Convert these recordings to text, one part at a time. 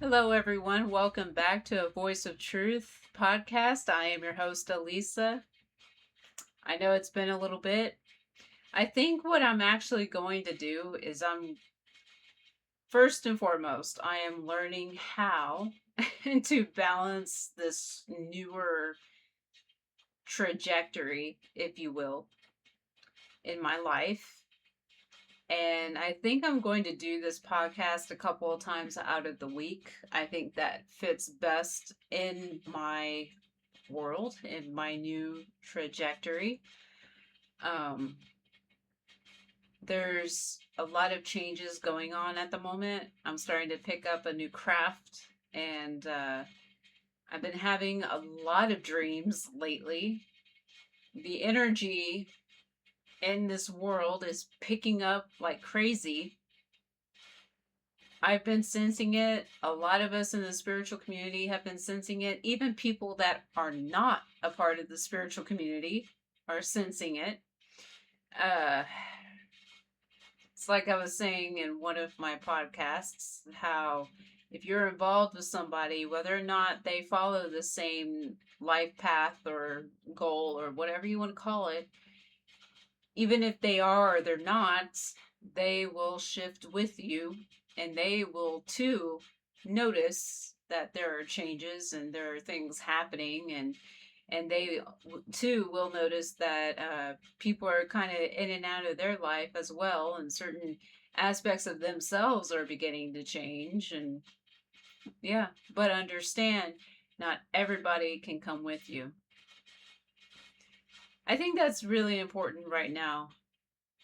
Hello, everyone. Welcome back to a Voice of Truth podcast. I am your host, Elisa. I know it's been a little bit. I think what I'm actually going to do is first and foremost, I am learning how to balance this newer trajectory, if you will, in my life. And I think I'm going to do this podcast a couple of times out of the week. I think that fits best in my world, in my new trajectory. Um, there's a lot of changes going on at the moment. I'm starting to pick up a new craft, and I've been having a lot of dreams lately. The energy in this world is picking up like crazy. I've been sensing it. A lot of us in the spiritual community have been sensing it. Even people that are not a part of the spiritual community are sensing it. Uh, it's like I was saying in one of my podcasts, how if you're involved with somebody, whether or not they follow the same life path or goal or whatever you want to call it, even if they are or they're not, they will shift with you and they will too notice that there are changes and there are things happening, and they too will notice that people are kind of in and out of their life as well, and certain aspects of themselves are beginning to change. And yeah, but understand, not everybody can come with you. I think that's really important right now.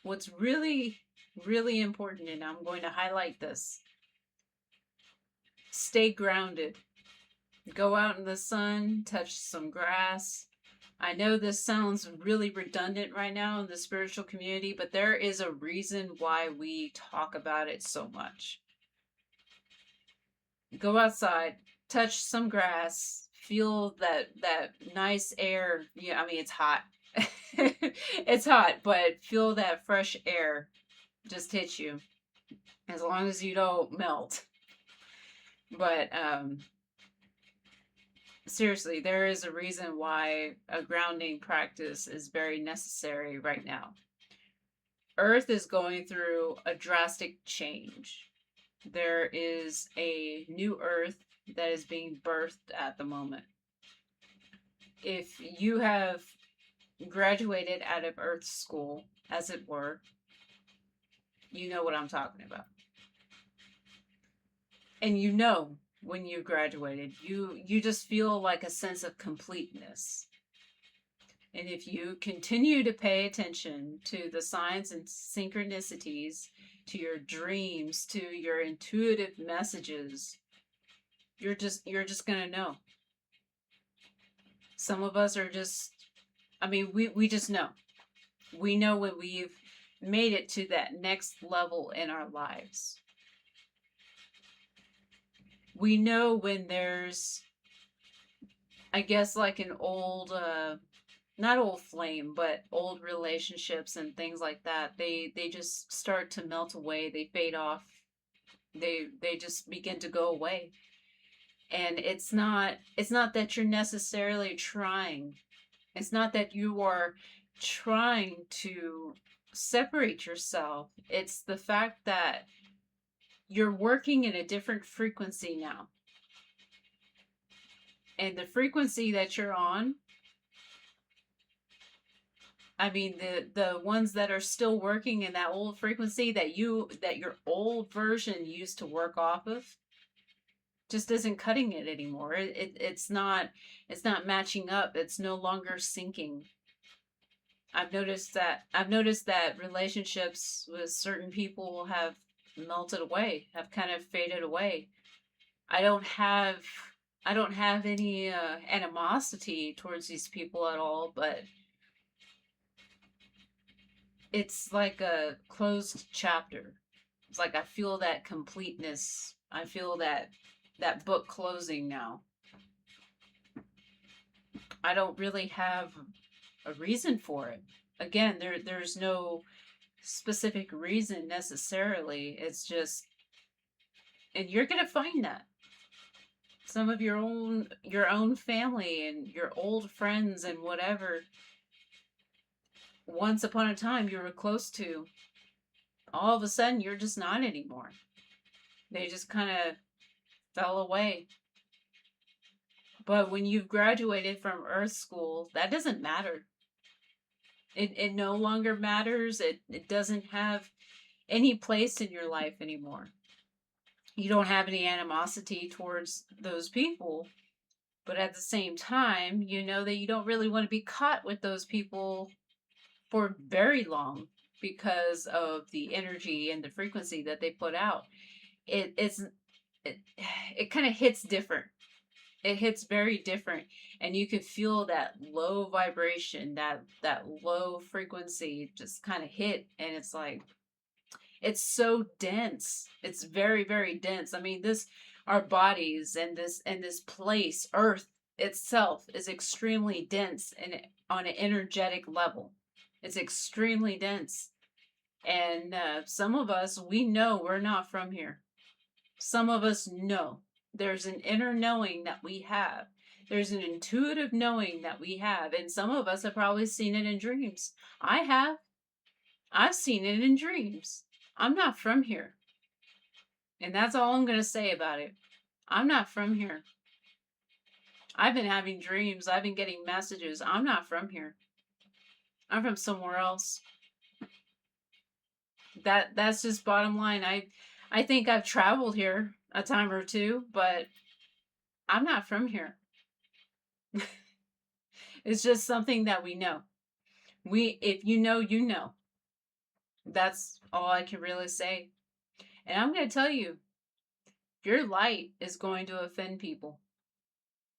What's really, really important, and I'm going to highlight this: stay grounded. Go out in the sun, touch some grass. I know this sounds really redundant right now in the spiritual community, but there is a reason why we talk about it so much. Go outside, touch some grass, feel that nice air. Yeah, I mean it's hot. It's hot, but feel that fresh air just hit you, as long as you don't melt. But seriously, there is a reason why a grounding practice is very necessary right now. Earth is going through a drastic change. There is a new Earth that is being birthed at the moment. If you have graduated out of Earth school, as it were, you know what I'm talking about. And you know when you graduated, you just feel like a sense of completeness. And if you continue to pay attention to the signs and synchronicities, to your dreams, to your intuitive messages, you're just going to know. Some of us are just, I mean, we just know. We know when we've made it to that next level in our lives. We know when there's, I guess, like an old not old flame, but old relationships and things like that. They just start to melt away. They fade off. They just begin to go away. And it's not that you're necessarily trying. It's not that you are trying to separate yourself. It's the fact that you're working in a different frequency now. And the frequency that you're on, I mean, the ones that are still working in that old frequency that your old version used to work off of, just isn't cutting it anymore. It's not matching up. It's no longer syncing. I've noticed that relationships with certain people have melted away, have kind of faded away. I don't have I don't have any animosity towards these people at all, but it's like a closed chapter. It's like I feel that completeness. I feel that book closing now. I don't really have a reason for it. Again, there's no specific reason necessarily. It's just, and you're going to find that. some of your own family and your old friends and whatever once upon a time you were close to, all of a sudden you're just not anymore. They just kind of fell away. But when you've graduated from Earth School, that doesn't matter. It no longer matters. It doesn't have any place in your life anymore. You don't have any animosity towards those people. But at the same time, you know that you don't really want to be caught with those people for very long because of the energy and the frequency that they put out. It it kind of hits different. It hits very different, and you can feel that low vibration, that low frequency just kind of hit, and it's like it's so dense. It's very, very dense. I mean, this our bodies and this place, Earth itself, is extremely dense and on an energetic level. It's extremely dense. And some of us, we know we're not from here. Some of us know. There's an inner knowing that we have. There's an intuitive knowing that we have. And some of us have probably seen it in dreams. I have. I've seen it in dreams. I'm not from here. And that's all I'm going to say about it. I'm not from here. I've been having dreams. I've been getting messages. I'm not from here. I'm from somewhere else. That's just bottom line. I think I've traveled here a time or two, but I'm not from here. It's just something that we know. If you know, you know. That's all I can really say. And I'm going to tell you, your light is going to offend people.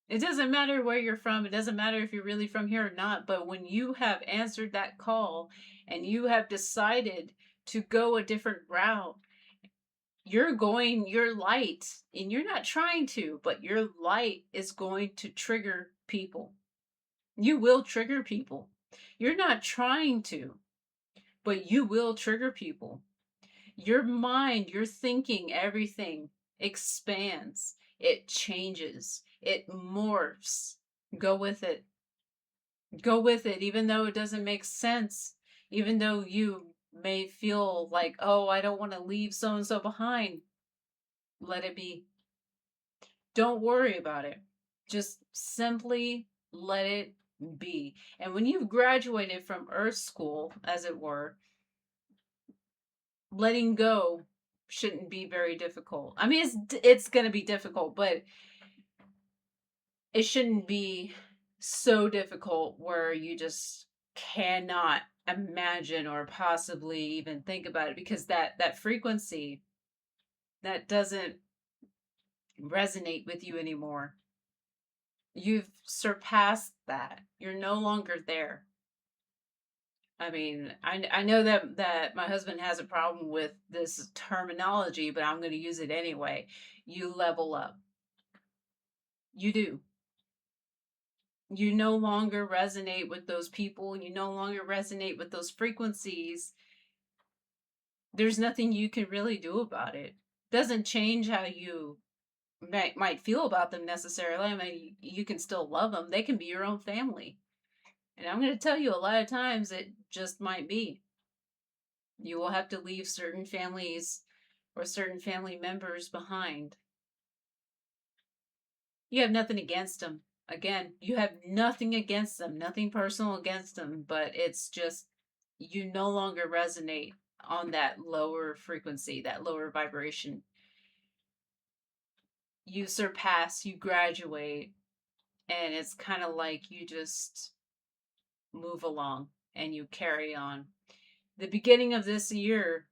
It doesn't matter where you're from. It doesn't matter if you're really from here or not. But when you have answered that call and you have decided to go a different route, you're going your light, and you're not trying to, but your light is going to trigger people. You will trigger people. You're not trying to, but you will trigger people. Your mind, your thinking, everything expands. It changes. It morphs. Go with it. Go with it, even though it doesn't make sense. Even though you may feel like, oh, I don't want to leave so and so behind. Let it be. Don't worry about it. Just simply let it be. And when you've graduated from Earth School, as it were, letting go shouldn't be very difficult. I mean, it's going to be difficult, but it shouldn't be so difficult where you just cannot imagine or possibly even think about it, because that frequency that doesn't resonate with you anymore. You've surpassed that. You're no longer there. I mean, I know that my husband has a problem with this terminology, but I'm going to use it anyway. You level up. You do. You no longer resonate with those people. You no longer resonate with those frequencies. There's nothing you can really do about it. Doesn't change how you might feel about them necessarily. I mean, you can still love them. They can be your own family. And I'm going to tell you, a lot of times it just might be. You will have to leave certain families or certain family members behind. You have nothing against them. Again, you have nothing against them, nothing personal against them, but it's just you no longer resonate on that lower frequency, that lower vibration. You surpass, you graduate, and it's kind of like you just move along and you carry on. The beginning of this year,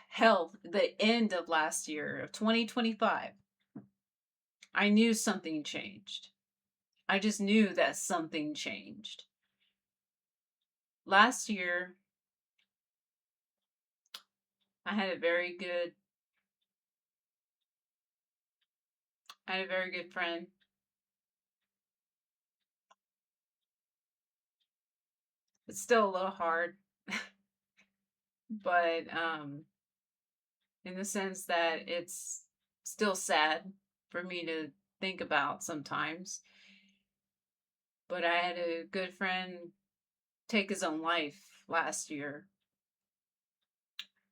hell, the end of last year, of 2025, I knew something changed. I just knew that something changed. Last year, I had a very good I had a very good friend. It's still a little hard, but in the sense that it's still sad for me to think about sometimes. But I had a good friend take his own life last year.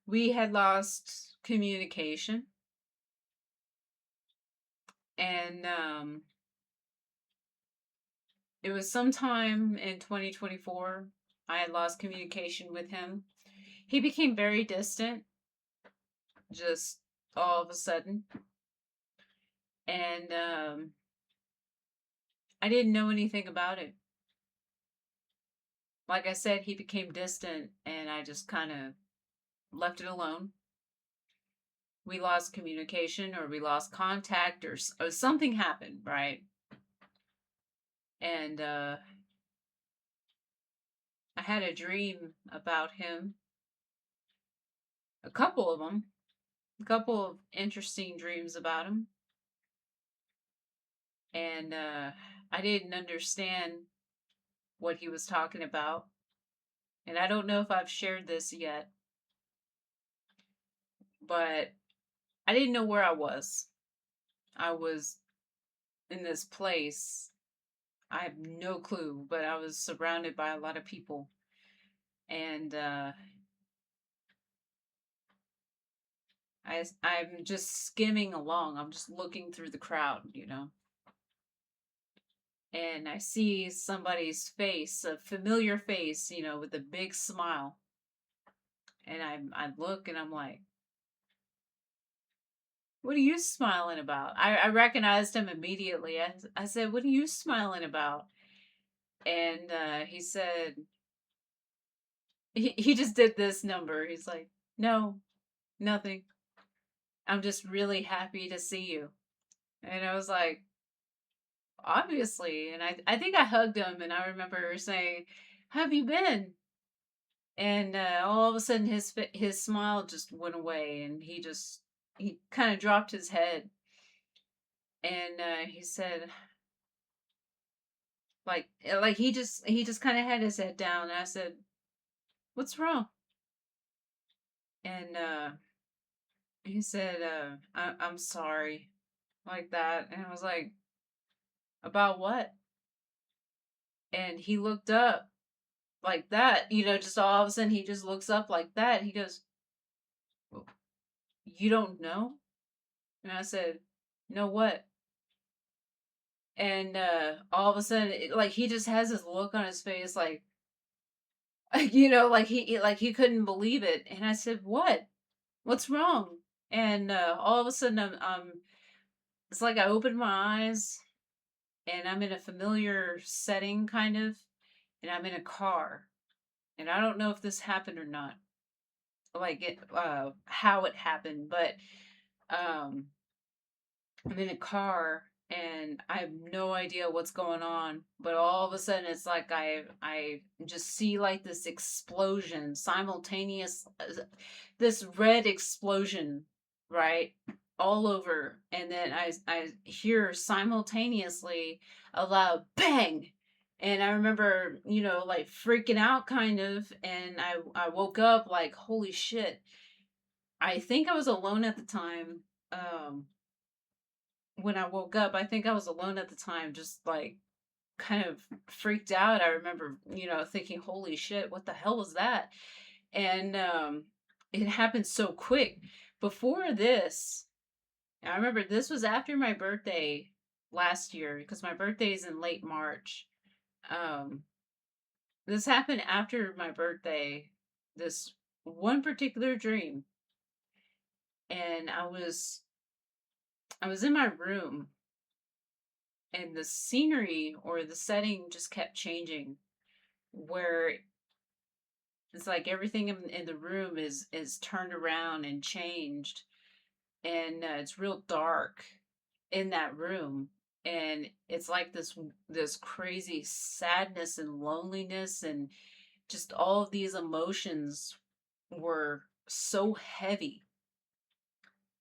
We had lost communication, and it was sometime in 2024. I had lost communication with him. He became very distant, just all of a sudden, and I didn't know anything about it. Like I said, he became distant, and I just kind of left it alone. We lost communication, or we lost contact, or something happened, right? And I had a dream about him, a couple of them, a couple of interesting dreams about him, and I didn't understand what he was talking about. And I don't know if I've shared this yet, but I didn't know where I was. I was in this place. I have no clue, but I was surrounded by a lot of people. And I'm just skimming along. I'm just looking through the crowd. And I see somebody's face, a familiar face, with a big smile. And I look and I'm like, "What are you smiling about?" I recognized him immediately. I said, "What are you smiling about?" And he said, he just did this number. He's like, "No, nothing. I'm just really happy to see you." And I was like, "Obviously." And I think I hugged him, and I remember saying, "How have you been?" And all of a sudden his smile just went away, and he kind of dropped his head, and he said, like he just kind of had his head down, and I said, "What's wrong?" And he said, I'm sorry," like that. And I was like, "About what?" And he looked up like that, just all of a sudden he just looks up like that. He goes, "Well, you don't know?" And I said, "No, what?" And all of a sudden, like he just has this look on his face, like he couldn't believe it. And I said, "What? What's wrong?" And all of a sudden, it's like I opened my eyes, and I'm in a familiar setting, kind of, and I'm in a car, and I don't know if this happened or not, like how it happened, but um, I'm in a car and I have no idea what's going on, but all of a sudden it's like I just see like this explosion simultaneous, this red explosion, right? All over, and then I hear simultaneously a loud bang. And I remember, like freaking out kind of, and I woke up like, holy shit. I think I was alone at the time. When I woke up, I think I was alone at the time, just like kind of freaked out. I remember, thinking, holy shit, what the hell was that? And it happened so quick. Before this, I remember this was after my birthday last year, because my birthday is in late March. Um, this happened after my birthday, this one particular dream. And I was in my room, and the scenery or the setting just kept changing, where it's like everything in the room is turned around and changed, and it's real dark in that room, and it's like this crazy sadness and loneliness, and just all of these emotions were so heavy,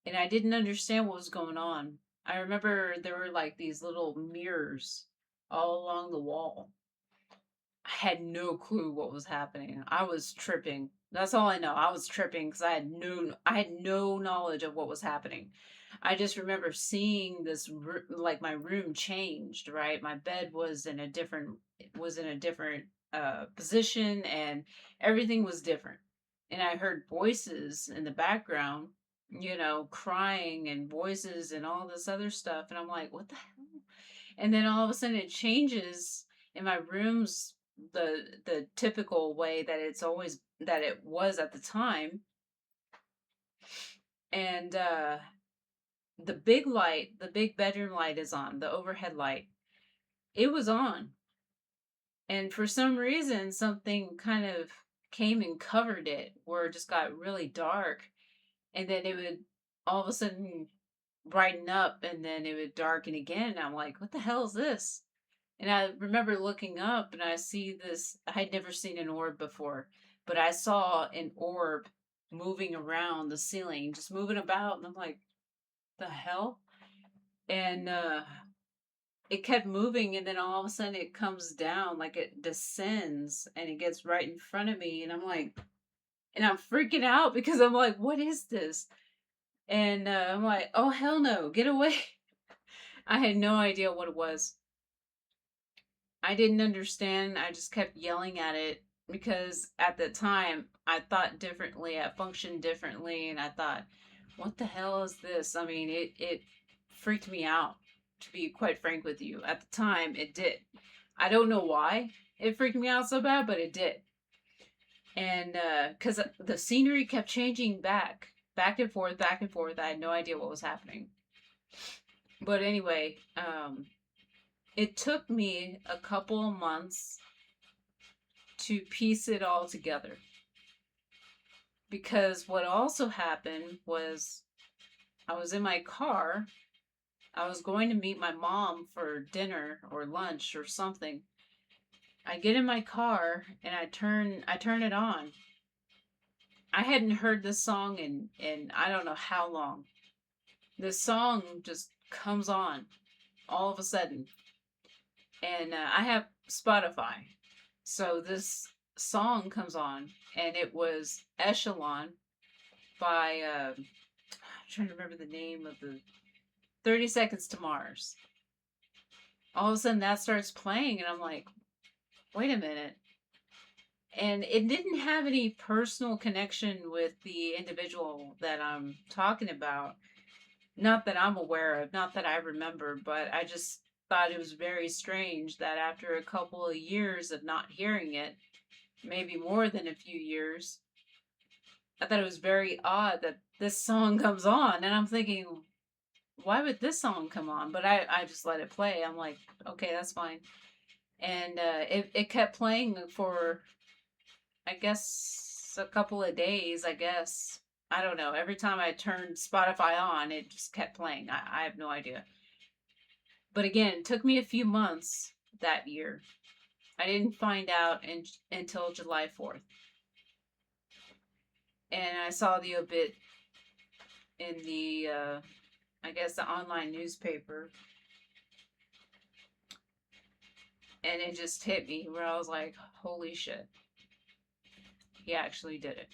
and I didn't understand what was going on. I remember there were like these little mirrors all along the wall. I had no clue what was happening. I was tripping. That's all I know. I was tripping because I had no knowledge of what was happening. I just remember seeing this, like my room changed, right? My bed was in a different position, and everything was different. And I heard voices in the background, crying and voices and all this other stuff. And I'm like, what the hell? And then all of a sudden it changes in my room's the typical way that it was at the time. And the big bedroom light is on, the overhead light. It was on. And for some reason, something kind of came and covered it where it just got really dark. And then it would all of a sudden brighten up and then it would darken again. And I'm like, what the hell is this? And I remember looking up and I see this. I had never seen an orb before, but I saw an orb moving around the ceiling, just moving about. And I'm like, the hell? And it kept moving, and then all of a sudden it comes down, like it descends, and it gets right in front of me, and I'm freaking out because I'm like, what is this? And I'm like, oh hell no, get away. I had no idea what it was. I didn't understand. I just kept yelling at it because at the time I thought differently, I functioned differently, and I thought, what the hell is this? I mean, it freaked me out, to be quite frank with you. At the time, it did. I don't know why it freaked me out so bad, but it did. And because the scenery kept changing back and forth, back and forth. I had no idea what was happening. But anyway, it took me a couple of months to piece it all together. Because what also happened was I was in my car. I was going to meet my mom for dinner or lunch or something. I get in my car and I turn it on. I hadn't heard this song in I don't know how long. This song just comes on all of a sudden. And I have Spotify. So this song comes on, and it was Echelon by I'm trying to remember the name of the 30 Seconds to Mars. All of a sudden that starts playing, and I'm like, wait a minute. And it didn't have any personal connection with the individual that I'm talking about. Not that I'm aware of, not that I remember, but I just thought it was very strange that after a couple of years of not hearing it, maybe more than a few years, I thought it was very odd that this song comes on. And I'm thinking, why would this song come on? But I just let it play. I'm like, okay, that's fine. And it kept playing for, I guess, a couple of days, I guess. I don't know. Every time I turned Spotify on, it just kept playing. I have no idea. But again, it took me a few months that year. I didn't find out until July 4th. And I saw the obit in the, I guess, the online newspaper. And it just hit me where I was like, holy shit. He actually did it.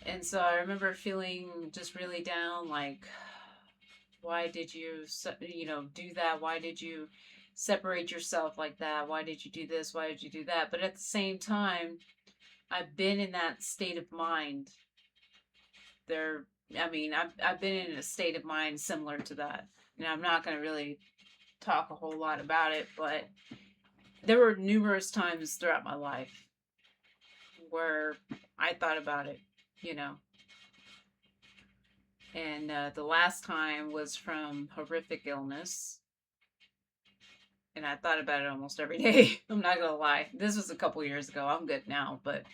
And so I remember feeling just really down, like, why did you, do that? Why did you separate yourself like that? Why did you do this? Why did you do that? But at the same time, I've been in that state of mind. I've been in a state of mind similar to that. And I'm not going to really talk a whole lot about it, but there were numerous times throughout my life where I thought about it, you know. And the last time was from horrific illness. And I thought about it almost every day. I'm not going to lie. This was a couple years ago. I'm good now, but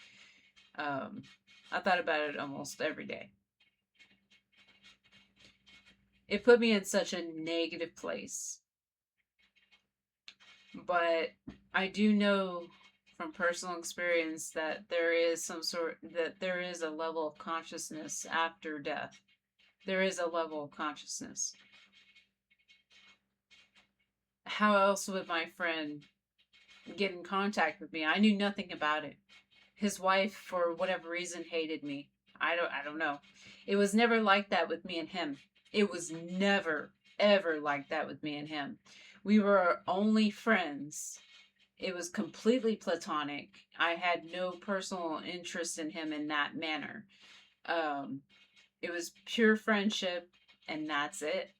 I thought about it almost every day. It put me in such a negative place. But I do know from personal experience that there is a level of consciousness after death. There is a level of consciousness. How else would my friend get in contact with me? I knew nothing about it. His wife, for whatever reason, hated me. I don't know. It was never like that with me and him. It was never ever like that with me and him. We were only friends. It was completely platonic. I had no personal interest in him in that manner. Um, it was pure friendship, and that's it.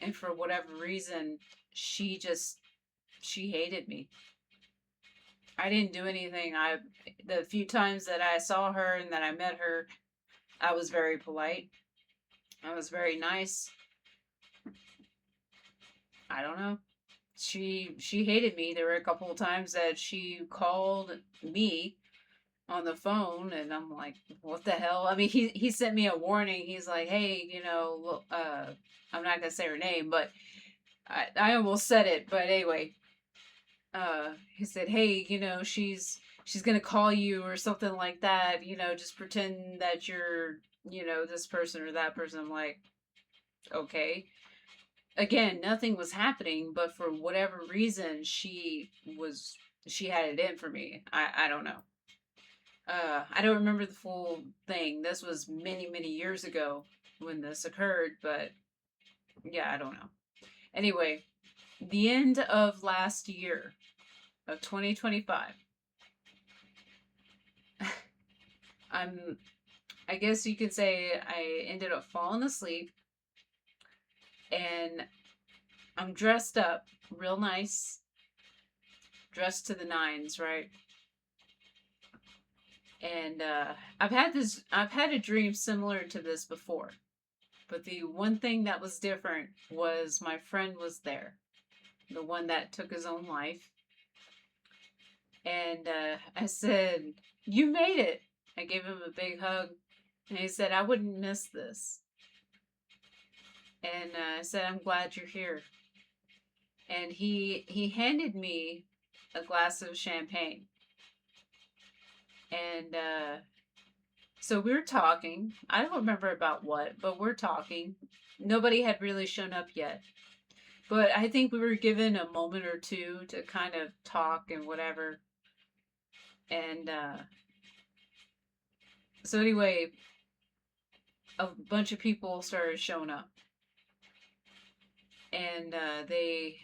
And for whatever reason, she just she hated me. I didn't do anything. The few times that I saw her and that I met her, I was very polite. I was very nice. I don't know. She hated me. There were a couple of times that she called me on the phone, and I'm like, what the hell? I mean, he sent me a warning. He's like, hey, look, I'm not gonna say her name, but I almost said it. But anyway, he said, hey, she's gonna call you or something like that. Just pretend that you're this person or that person. I'm like, okay. Again, nothing was happening, but for whatever reason, she had it in for me. I don't know. I don't remember the full thing. This was many, many years ago when this occurred, but yeah, I don't know. Anyway, the end of last year of 2025, I'm I guess you could say I ended up falling asleep, and I'm dressed up real nice, dressed to the nines, right? And I've had a dream similar to this before. But the one thing that was different was my friend was there, the one that took his own life. And I said, you made it. I gave him a big hug. And he said, I wouldn't miss this. And I said, I'm glad you're here. And he handed me a glass of champagne. And so we were talking. I don't remember about what, but we're talking. Nobody had really shown up yet. But I think we were given a moment or two to kind of talk and whatever. And so anyway, a bunch of people started showing up. And they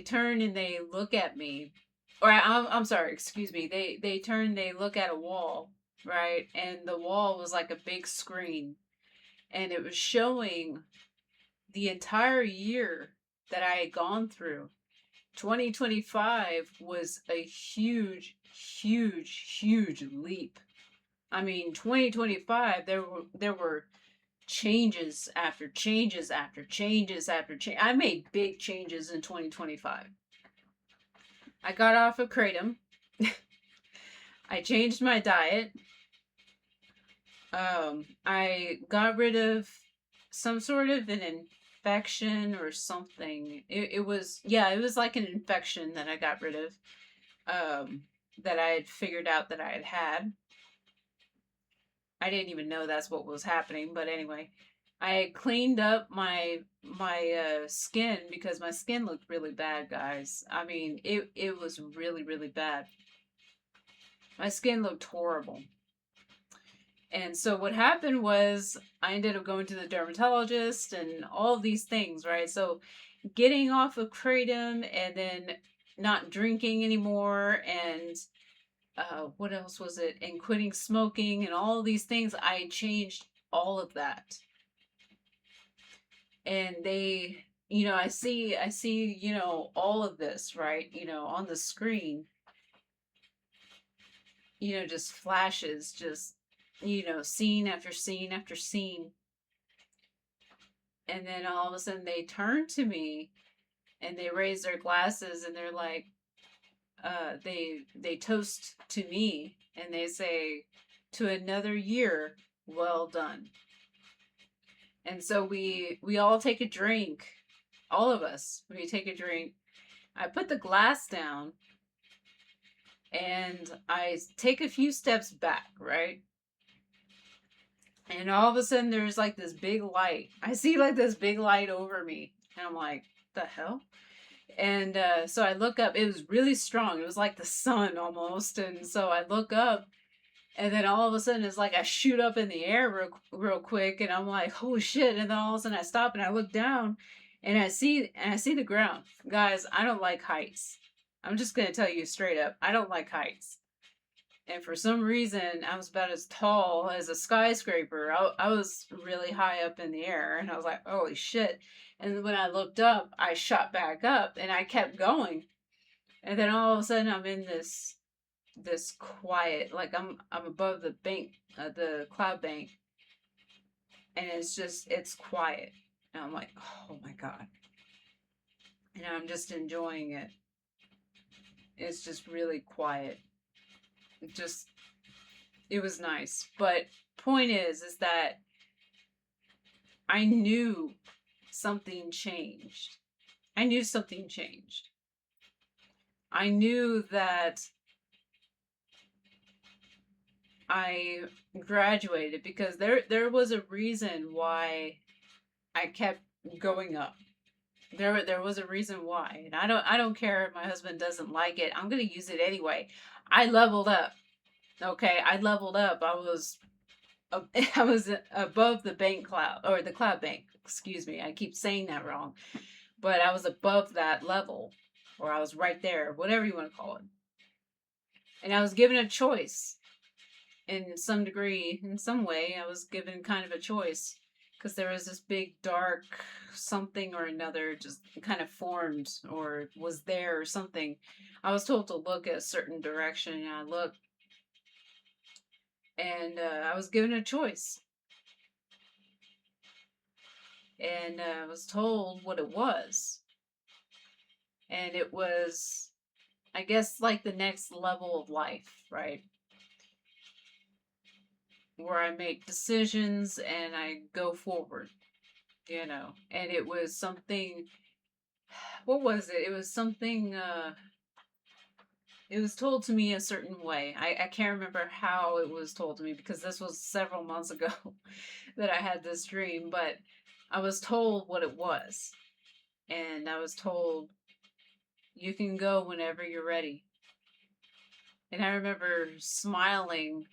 turn and they look at me. Or I'm sorry, excuse me. They turn, they look at a wall, right? And the wall was like a big screen. And it was showing the entire year that I had gone through. 2025 was a huge, huge, huge leap. I mean, 2025 there were changes after changes after changes after change. I made big changes in 2025. I got off of kratom. I changed my diet. I got rid of some sort of an infection or something. It was, yeah, it was like an infection that I got rid of. That I had figured out that I had had. I didn't even know that's what was happening, but anyway, I cleaned up my skin because my skin looked really bad, guys. I mean, it was really really bad. My skin looked horrible. And so what happened was I ended up going to the dermatologist and all of these things, right? So getting off of kratom and then not drinking anymore and what else was it? And quitting smoking and all these things, I changed all of that. And they, I see, all of this, right? On the screen, just flashes, just, scene after scene after scene. And then all of a sudden they turn to me and they raise their glasses and they're like, they toast to me and they say, to another year, well done. And so we all take a drink. All of us, we take a drink. I put the glass down and I take a few steps back, right? And all of a sudden there's like this big light. I see like this big light over me. And I'm like, the hell? And so I look up. It was really strong. It was like the sun almost. And so I look up And then all of a sudden, it's like I shoot up in the air real quick, and I'm like, "Holy shit!" And then all of a sudden, I stop and I look down, and I see the ground. Guys, I don't like heights. I'm just gonna tell you straight up, I don't like heights. And for some reason, I was about as tall as a skyscraper. I was really high up in the air, and I was like, "Holy shit!" And when I looked up, I shot back up, and I kept going. And then all of a sudden, I'm in this quiet, like I'm above the bank, the cloud bank, and it's quiet, and I'm like, oh my god, and I'm just enjoying it. It's just really quiet. It just it was nice, but point is that I knew something changed. I knew something changed. I knew that I graduated because there was a reason why I kept going up. There was a reason why, and I don't care if my husband doesn't like it. I'm gonna use it anyway. I leveled up. Okay, I leveled up. I was above the bank cloud, or the cloud bank. Excuse me. I keep saying that wrong, but I was above that level, or I was right there, whatever you want to call it. And I was given a choice in some degree, in some way. I was given kind of a choice because there was this big dark something or another just kind of formed or was there or something. I was told to look a certain direction, and I looked, and I was given a choice, and I was told what it was, and it was, I guess, like the next level of life, right? Where I make decisions and I go forward, and it was something. What was it? It was something. It was told to me a certain way. I can't remember how it was told to me because this was several months ago that I had this dream, but I was told what it was. And I was told, you can go whenever you're ready. And I remember smiling,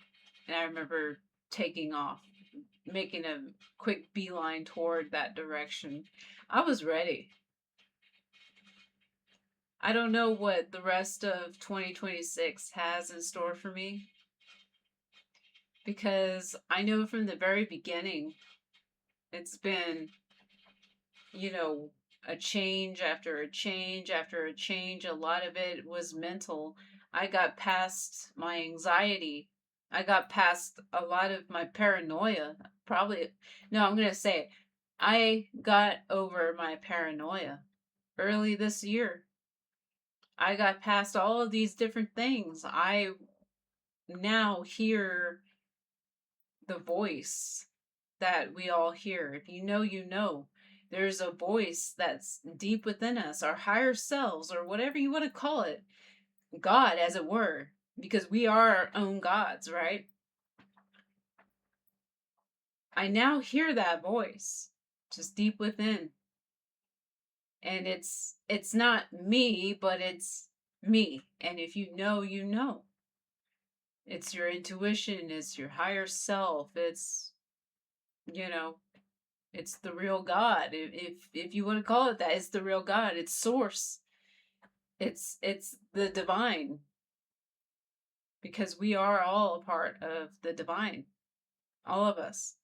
and I remember taking off, making a quick beeline toward that direction. I was ready. I don't know what the rest of 2026 has in store for me because I know from the very beginning it's been, you know, a change after a change after a change. A lot of it was mental. I got past my anxiety. I got past a lot of my paranoia. Probably, no, I'm going to say it. I got over my paranoia early this year. I got past all of these different things. I now hear the voice that we all hear. If you know, you know. There's a voice that's deep within us, our higher selves, or whatever you want to call it, God, as it were, because we are our own gods, right? I now hear that voice just deep within. And it's not me, but it's me. And if you know, you know. It's your intuition, it's your higher self, it's, you know, it's the real God. If you want to call it that, it's the real God. It's source. It's the divine because we are all a part of the divine. All of us.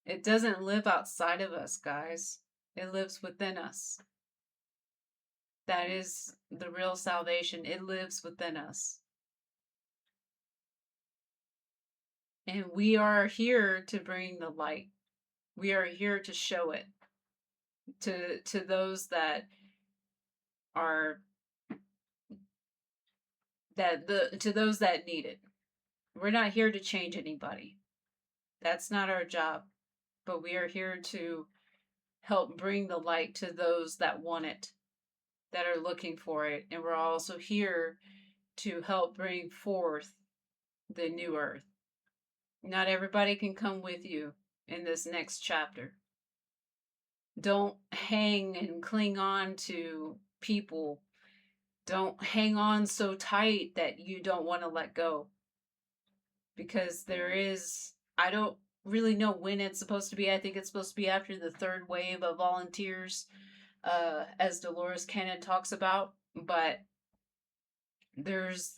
It doesn't live outside of us, guys. It lives within us. That is the real salvation. It lives within us. And we are here to bring the light. We are here to show it to those that are to those that need it. We're not here to change anybody. That's not our job. But we are here to help bring the light to those that want it, that are looking for it. And we're also here to help bring forth the new earth. Not everybody can come with you in this next chapter. Don't hang and cling on to people. Don't hang on so tight that you don't want to let go. because I don't really know when it's supposed to be. I think it's supposed to be after the third wave of volunteers, as Dolores Cannon talks about. But there's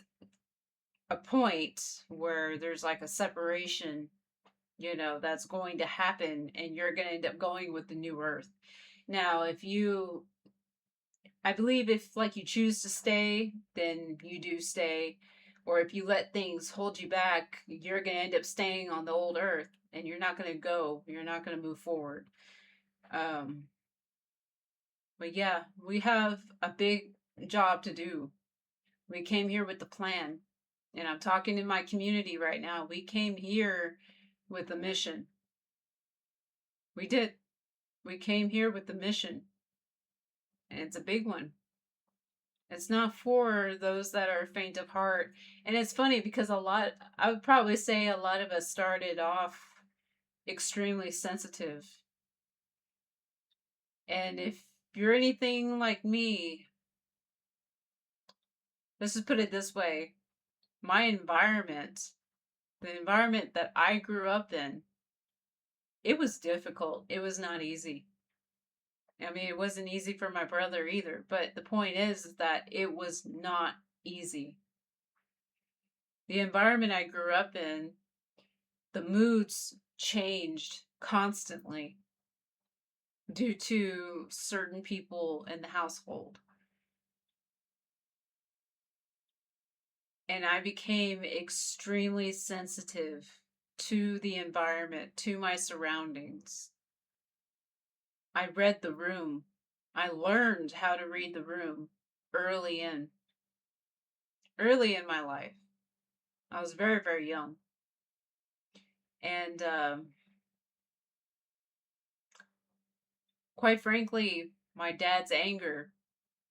a point where there's like a separation, that's going to happen, and you're going to end up going with the new earth. Now, I believe if like you choose to stay, then you do stay. Or if you let things hold you back, you're going to end up staying on the old earth, and you're not going to go. You're not going to move forward. Um, but yeah, we have a big job to do. We came here with the plan. And I'm talking in my community right now. We came here with a mission. We did. We came here with the mission. And it's a big one. It's not for those that are faint of heart. And it's funny because I would probably say a lot of us started off extremely sensitive. And if you're anything like me, let's just put it this way, my environment, the environment that I grew up in, it was difficult. It was not easy. I mean, it wasn't easy for my brother either. But the point is that it was not easy. The environment I grew up in, the moods changed constantly due to certain people in the household. And I became extremely sensitive to the environment, to my surroundings. I read the room. I learned how to read the room early in early in my life. I was very, very young. And quite frankly, my dad's anger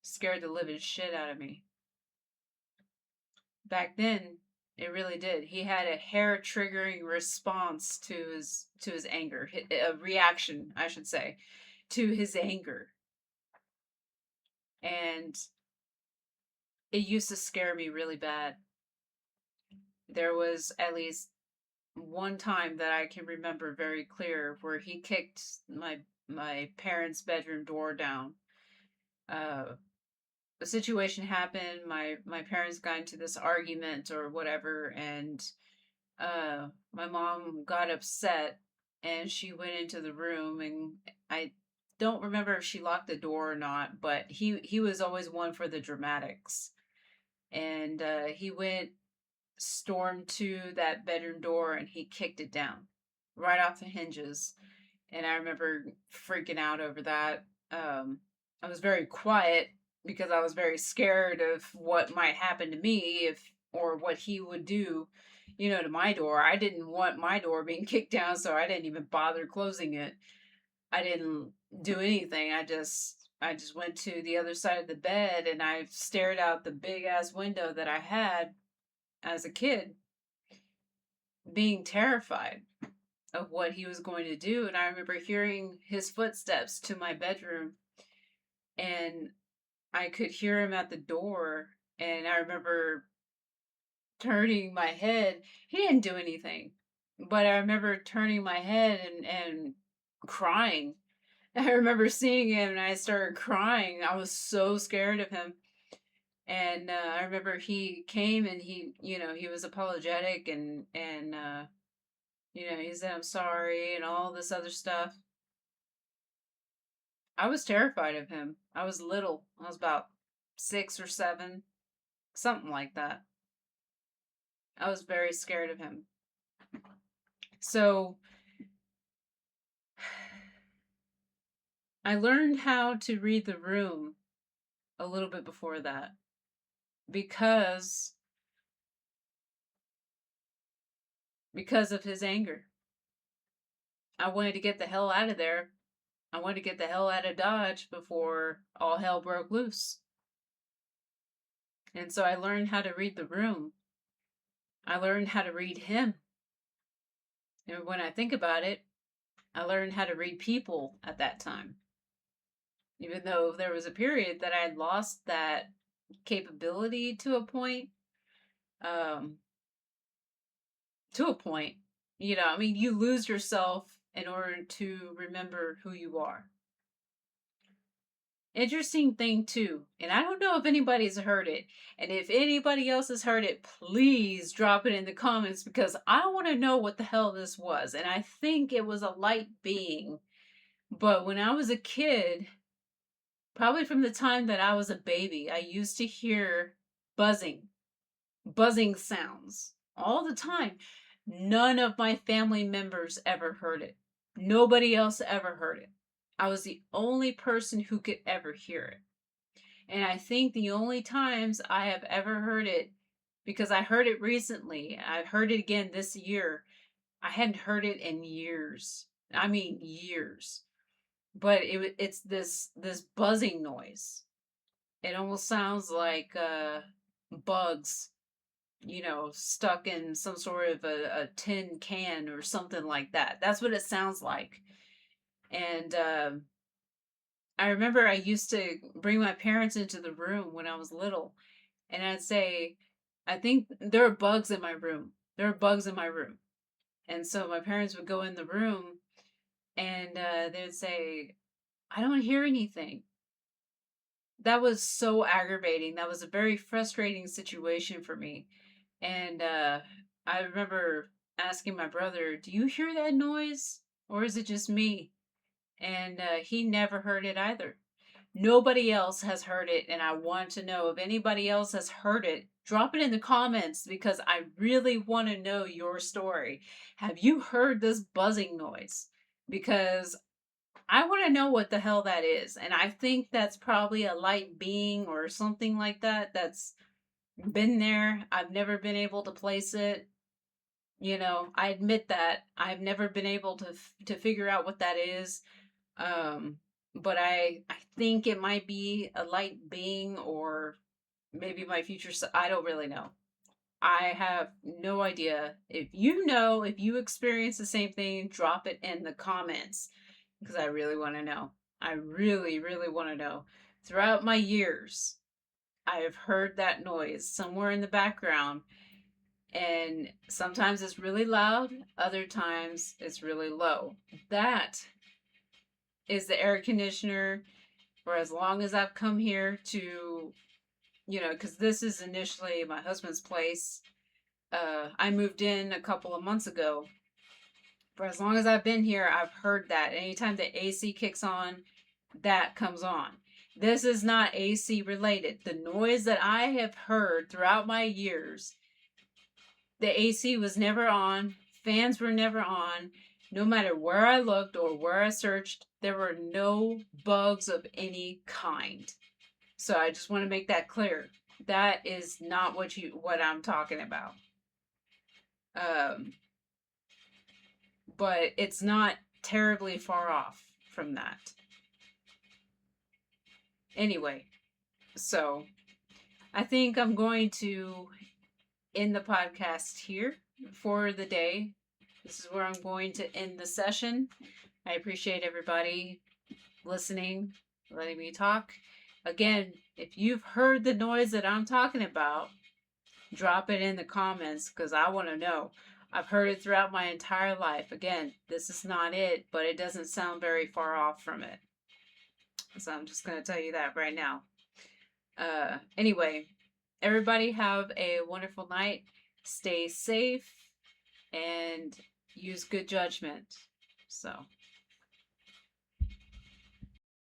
scared the living shit out of me. Back then, it really did. He had a hair triggering response to his anger, a reaction, I should say, to his anger. And it used to scare me really bad. There was at least one time that I can remember very clear where he kicked my parents' bedroom door down. Uh, a situation happened. My parents got into this argument or whatever, and my mom got upset, and she went into the room, and I don't remember if she locked the door or not, but he was always one for the dramatics, and he went stormed to that bedroom door and he kicked it down right off the hinges. And I remember freaking out over that. I was very quiet because I was very scared of what might happen to me if or what he would do, to my door. I didn't want my door being kicked down, so I didn't even bother closing it. I didn't do anything. I just went to the other side of the bed and I stared out the big ass window that I had as a kid, being terrified of what he was going to do. And I remember hearing his footsteps to my bedroom, and I could hear him at the door. And I remember turning my head. He didn't do anything, but I remember turning my head and crying. I remember seeing him and I started crying. I was so scared of him. And I remember he came and he was apologetic, and he said, "I'm sorry," and all this other stuff. I was terrified of him. I was little. I was about 6 or 7, something like that. I was very scared of him. So I learned how to read the room a little bit before that because of his anger. I wanted to get the hell out of there. I wanted to get the hell out of Dodge before all hell broke loose. And so I learned how to read the room. I learned how to read him. And when I think about it, I learned how to read people at that time. Even though there was a period that I had lost that capability to a point, um, to a point. I mean, you lose yourself in order to remember who you are. Interesting thing too, and I don't know if anybody's heard it, and if anybody else has heard it, please drop it in the comments because I want to know what the hell this was. And I think it was a light being, but when I was a kid, probably from the time that I was a baby, I used to hear buzzing, buzzing sounds all the time. None of my family members ever heard it. Nobody else ever heard it. I was the only person who could ever hear it. And I think the only times I have ever heard it, because I heard it recently, I heard it again this year. I hadn't heard it in years. I mean years. But it's this buzzing noise. It almost sounds like bugs, stuck in some sort of a tin can or something like that. That's what it sounds like. And I remember I used to bring my parents into the room when I was little, and I'd say, I think there are bugs in my room. There are bugs in my room. And so my parents would go in the room and they'd say, I don't hear anything. That was so aggravating. That was a very frustrating situation for me. And I remember asking my brother, do you hear that noise? Or is it just me? And he never heard it either. Nobody else has heard it, and I want to know if anybody else has heard it. Drop it in the comments because I really want to know your story. Have you heard this buzzing noise? Because I want to know what the hell that is. And I think that's probably a light being or something like that that's been there. I've never been able to place it. I admit that I've never been able to figure out what that is. Um, but I think it might be a light being or maybe my future. I don't really know. I have no idea. If you experience the same thing, drop it in the comments because I really want to know. I really, really want to know. Throughout my years, I have heard that noise somewhere in the background, and sometimes it's really loud, other times it's really low. That is the air conditioner for as long as I've come here to, because this is initially my husband's place. I moved in a couple of months ago. For as long as I've been here, I've heard that. Anytime the AC kicks on, that comes on. This is not AC related. The noise that I have heard throughout my years, the AC was never on, fans were never on. No matter where I looked or where I searched, there were no bugs of any kind. So I just want to make that clear. That is not what I'm talking about. Um, but it's not terribly far off from that. Anyway, so I think I'm going to end the podcast here for the day. This is where I'm going to end the session. I appreciate everybody listening, letting me talk. Again, if you've heard the noise that I'm talking about, drop it in the comments because I want to know. I've heard it throughout my entire life. Again, this is not it, but it doesn't sound very far off from it. So I'm just going to tell you that right now. Anyway, everybody have a wonderful night. Stay safe and use good judgment. So.